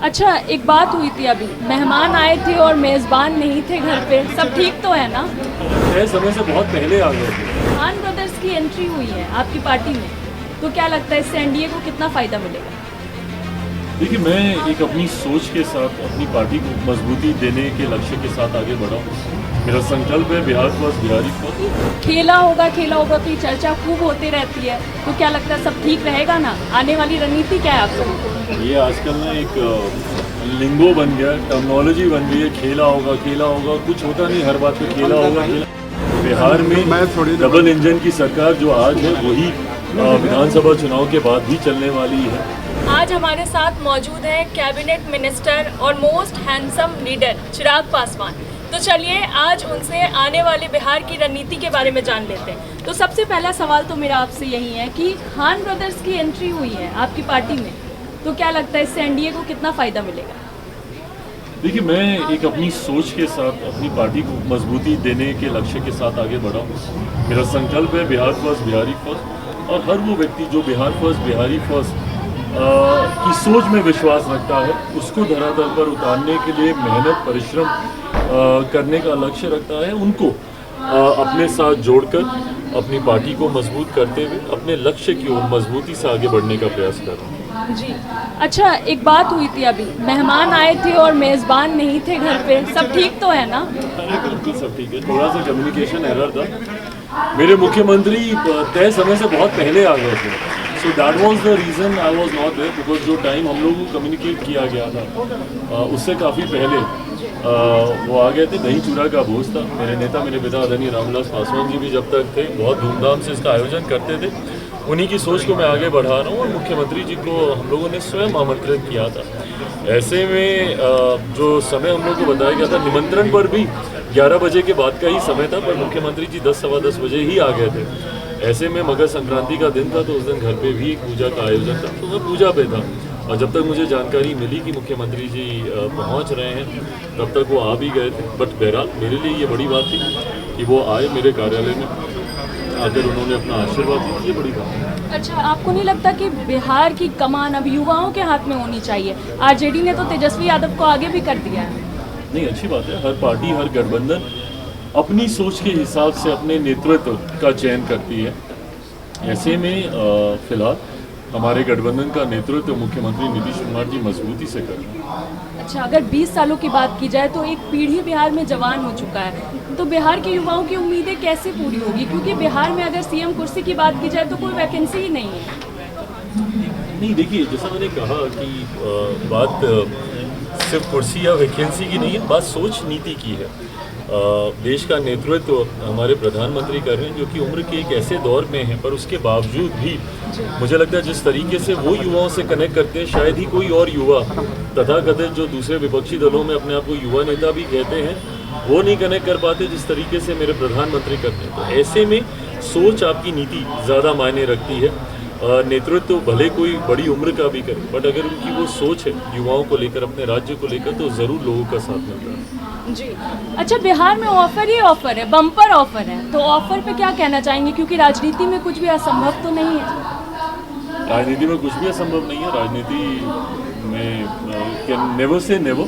अच्छा, एक बात हुई थी अभी, मेहमान आए थे और मेज़बान नहीं थे घर पे, सब ठीक तो है ना? तय समय से बहुत पहले आ गए थे। खान ब्रदर्स की एंट्री हुई है आपकी पार्टी में, तो क्या लगता है इससे एनडीए को कितना फ़ायदा मिलेगा? देखिए, मैं एक अपनी सोच के साथ अपनी पार्टी को मजबूती देने के लक्ष्य के साथ आगे बढ़ा हूँ। मेरा संकल्प है बिहार फर्स्ट, बिहारी फर्स्ट। खेला होगा की चर्चा खूब होती रहती है, तो क्या लगता है सब ठीक रहेगा ना? आने वाली रणनीति क्या है आप सबको? ये आजकल ना एक लिंगो बन गया, टर्मिनोलॉजी बन गई है। खेला होगा, कुछ होता नहीं, हर बात पे खेला होगा। बिहार में डबल इंजन की सरकार जो आज है वही विधानसभा चुनाव के बाद भी चलने वाली है। आज हमारे साथ मौजूद हैं कैबिनेट मिनिस्टर और most handsome leader Chirag Paswan. तो चलिए आज उनसे आने वाले बिहार की रणनीति के बारे में जान लेते हैं। तो सबसे पहला सवाल तो मेरा आपसे यही है कि खान ब्रदर्स की एंट्री हुई है आपकी पार्टी में, तो क्या लगता है इससे एनडीए को कितना फ़ायदा मिलेगा? देखिए, मैं एक अपनी सोच के साथ अपनी पार्टी को मजबूती देने के लक्ष्य के साथ आगे बढ़ा हूँ। मेरा संकल्प है बिहार फर्स्ट, बिहारी फर्स्ट। और हर वो व्यक्ति जो बिहार फर्स्ट, बिहारी फर्स्ट की सोच में विश्वास रखता है, उसको धरातल पर उतारने के लिए मेहनत, परिश्रम करने का लक्ष्य रखता है, उनको अपने साथ जोड़कर अपनी पार्टी को मजबूत करते हुए अपने लक्ष्य की ओर मजबूती से आगे बढ़ने का प्रयास कर रहा हूँ। जी, अच्छा, एक बात हुई थी अभी, मेहमान आए थे और मेज़बान नहीं थे घर पे, सब ठीक तो है ना? बिल्कुल सब ठीक है, थोड़ा सा कम्युनिकेशन एरर था। मेरे मुख्यमंत्री तय समय से बहुत पहले आ गए थे, so that was the reason I was not there, because जो टाइम हम लोगों को कम्युनिकेट किया गया था उससे काफ़ी पहले वो आ गए थे। दही चूड़ा का भोज था। मेरे नेता, मेरे पिता आदरणीय रामविलास पासवान जी भी जब तक थे बहुत धूमधाम से इसका आयोजन करते थे। उन्हीं की सोच को मैं आगे बढ़ा रहा हूँ और मुख्यमंत्री जी को हम लोगों ने स्वयं आमंत्रित किया था। ऐसे में जो समय हम लोग को बताया गया था, निमंत्रण पर भी 11 बजे के बाद का ही समय था, पर मुख्यमंत्री जी 10 सवा 10 बजे ही आ गए थे। ऐसे में मकर संक्रांति का दिन था, तो उस दिन घर पे भी पूजा का आयोजन था, तो मैं पूजा पे था। और जब तक मुझे जानकारी मिली कि मुख्यमंत्री जी पहुंच रहे हैं, तब तक वो आ भी गए थे। बट बहरहाल मेरे लिए ये बड़ी बात थी कि वो आए मेरे कार्यालय में, आकर उन्होंने अपना आशीर्वाद दिया, ये बड़ी बात है। अच्छा, आपको नहीं लगता कि बिहार की कमान अब युवाओं के हाथ में होनी चाहिए? आरजेडी ने तो तेजस्वी यादव को आगे भी कर दिया है। नहीं, अच्छी बात है। हर पार्टी, हर गठबंधन अपनी सोच के हिसाब से अपने नेतृत्व का चयन करती है। ऐसे में फिलहाल हमारे गठबंधन का नेतृत्व मुख्यमंत्री नीतीश कुमार जी मजबूती से कर रहे हैं। अच्छा, अगर 20 सालों की बात की जाए तो एक पीढ़ी बिहार में जवान हो चुका है, तो बिहार के युवाओं की उम्मीदें कैसे पूरी होगी? क्योंकि बिहार में अगर सीएम कुर्सी की बात की जाए तो कोई वैकेंसी ही नहीं है। नहीं, देखिए, जैसा मैंने कहा कि बात सिर्फ कुर्सी या वैकेंसी की नहीं है, बात सोच नीति की है। देश का नेतृत्व हमारे प्रधानमंत्री कर रहे हैं, जो कि उम्र के एक ऐसे दौर में हैं, पर उसके बावजूद भी मुझे लगता है जिस तरीके से वो युवाओं से कनेक्ट करते हैं, शायद ही कोई और युवा तथाकथित जो दूसरे विपक्षी दलों में अपने आप को युवा नेता भी कहते हैं, वो नहीं कनेक्ट कर पाते जिस तरीके से मेरे प्रधानमंत्री करते हैं। तो ऐसे में सोच, आपकी नीति ज़्यादा मायने रखती है। नेतृत्व भले कोई बड़ी उम्र का भी करे, बट अगर उनकी वो सोच है युवाओं को लेकर, अपने राज्य को लेकर, तो ज़रूर लोगों का साथ मिलता है। जी, अच्छा, बिहार में ऑफर ही ऑफर है, बम्पर ऑफर है, तो ऑफर पे क्या कहना चाहेंगे? क्योंकि राजनीति में कुछ भी असंभव तो नहीं है। राजनीति में कुछ भी असंभव नहीं है। राजनीति में नेवर से नेवर।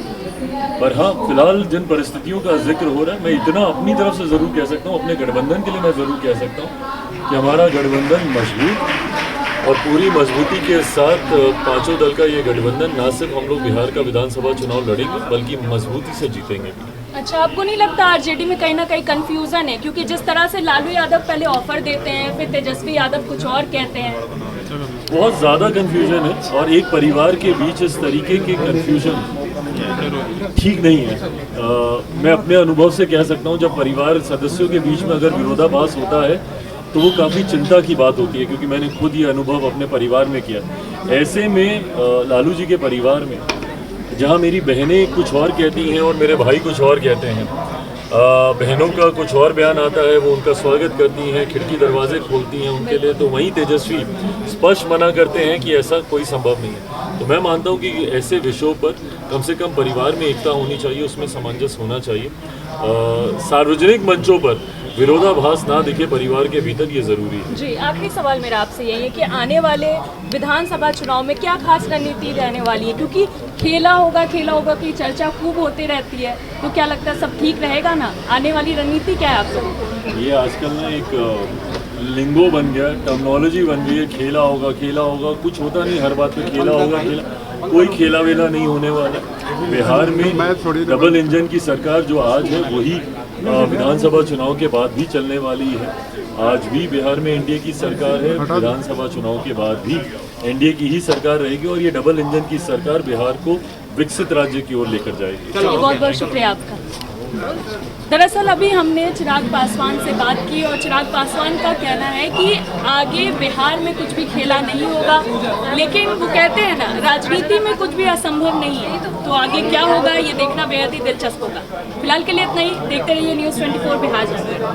पर हाँ, फिलहाल जिन परिस्थितियों का जिक्र हो रहा है, मैं इतना अपनी तरफ से ज़रूर कह सकता हूँ, अपने गठबंधन के लिए मैं ज़रूर कह सकता हूँ कि हमारा गठबंधन मजबूत और पूरी मजबूती के साथ पांचों दल का ये गठबंधन ना सिर्फ हम लोग बिहार का विधानसभा चुनाव लड़ेंगे, बल्कि मजबूती से जीतेंगे भी। अच्छा, आपको नहीं लगता आरजेडी में कहीं ना कहीं कंफ्यूजन है? क्योंकि जिस तरह से लालू यादव पहले ऑफर देते हैं, फिर तेजस्वी यादव कुछ और कहते हैं। बहुत ज़्यादा कंफ्यूजन है, और एक परिवार के बीच इस तरीके के कंफ्यूजन ठीक नहीं है। मैं अपने अनुभव से कह सकता हूँ, जब परिवार सदस्यों के बीच में अगर विरोधाभास होता है तो वो काफ़ी चिंता की बात होती है, क्योंकि मैंने खुद ये अनुभव अपने परिवार में किया। ऐसे में लालू जी के परिवार में जहाँ मेरी बहनें कुछ और कहती हैं और मेरे भाई कुछ और कहते हैं, बहनों का कुछ और बयान आता है, वो उनका स्वागत करती हैं, खिड़की दरवाजे खोलती हैं उनके लिए, तो वहीं तेजस्वी स्पष्ट मना करते हैं कि ऐसा कोई संभव नहीं है। तो मैं मानता हूँ कि ऐसे विषयों पर कम से कम परिवार में एकता होनी चाहिए, उसमें सामंजस्य होना चाहिए। सार्वजनिक मंचों पर विरोधाभास ना दिखे परिवार के भीतर, ये ज़रूरी है। जी, आखिरी सवाल मेरा आपसे यही है कि आने वाले विधानसभा चुनाव में क्या खास रणनीति रहने वाली है, क्योंकि खेला होगा की चर्चा खूब होती रहती है, तो क्या लगता है सब ठीक रहेगा ना? आने वाली रणनीति क्या है आप लोगों? ये आजकल ना एक लिंगो बन गया, टर्मिनोलॉजी बन गई है, खेला होगा, कुछ होता नहीं, हर बात पे खेला होगा, कोई खेला वेला नहीं होने वाला। बिहार में डबल इंजन की सरकार जो आज है वही विधानसभा चुनाव के बाद भी चलने वाली है। आज भी बिहार में एनडीए की सरकार है, विधानसभा चुनाव के बाद भी एनडीए की ही सरकार रहेगी और ये डबल इंजन की सरकार बिहार को विकसित राज्य की ओर लेकर जाएगी। चलिए, बहुत बहुत शुक्रिया आपका। दरअसल अभी हमने चिराग पासवान से बात की और चिराग पासवान का कहना है कि आगे बिहार में कुछ भी खेला नहीं होगा, लेकिन वो कहते हैं ना, राजनीति में कुछ भी असंभव नहीं है, तो आगे क्या होगा ये देखना बेहद ही दिलचस्प होगा। फिलहाल के लिए इतना ही, देखते रहिए News 24 बिहार।